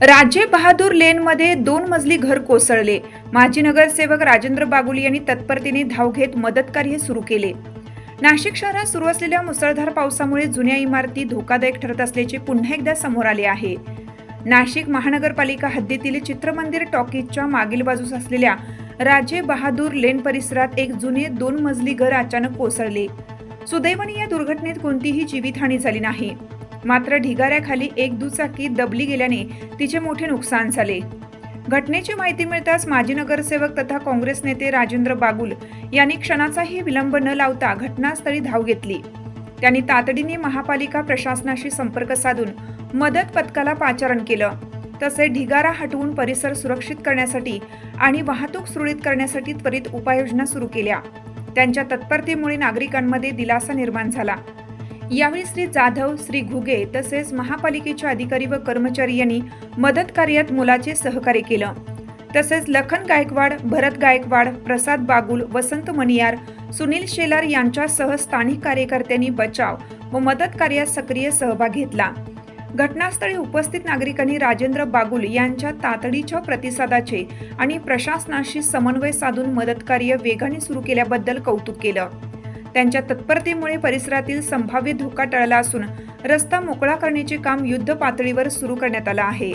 राजे बहादूर लेनमध्ये 2 मजली घर कोसळले। माजी नगरसेवक राजेंद्र बागुल यांनी तत्परतेने धाव घेत मदत कार्य सुरू केले। नाशिक शहरात सुरू असलेल्या मुसळधार पावसामुळे जुन्या इमारती धोकादायक ठरत असल्याचे पुन्हा एकदा समोर आले आहे। नाशिक महानगरपालिका हद्दीतील चित्रमंदिर टॉकीजच्या मागील बाजूस असलेल्या राजे बहादूर लेन परिसरात एक जुने 2 मजली घर अचानक कोसळले। सुदैवाने या दुर्घटनेत कोणतीही जीवितहानी झाली नाही, मात्र ढिगाऱ्याखाली एक दुचाकी दबली गेल्याने तिचे मोठे नुकसान झाले। घटनेची माहिती मिळताच माजी नगरसेवक तथा काँग्रेस नेते राजेंद्र बागुल यांनी क्षणाचाही विलंब न लावता घटनास्थळी धाव घेतली। त्यांनी तातडीने महापालिका प्रशासनाशी संपर्क साधून मदत पथकाला पाचारण केलं। तसेच ढिगारा हटवून परिसर सुरक्षित करण्यासाठी आणि वाहतूक सुरळीत करण्यासाठी त्वरित उपाययोजना सुरू केल्या। त्यांच्या तत्परतेमुळे नागरिकांमध्ये दिलासा निर्माण झाला। यावेळी श्री जाधव, श्री घुगे तसेच महापालिकेचे अधिकारी व कर्मचारी यांनी मदत कार्यात मोलाचे सहकार्य केलं। तसेच लखन गायकवाड, भरत गायकवाड, प्रसाद बागुल, वसंत मणियार, सुनील शेलार यांच्यासह स्थानिक कार्यकर्त्यांनी बचाव व मदत कार्यात सक्रिय सहभाग घेतला। घटनास्थळी उपस्थित नागरिकांनी राजेंद्र बागुल यांच्या तातडीच्या प्रतिसादाचे आणि प्रशासनाशी समन्वय साधून मदत कार्य वेगाने सुरू केल्याबद्दल कौतुक केलं। त्यांच्या तत्परतेमुळे परिसरातील संभाव्य धोका टळला असून रस्ता मोकळा करण्याचे काम युद्ध पातळीवर सुरू करण्यात आलं आहे।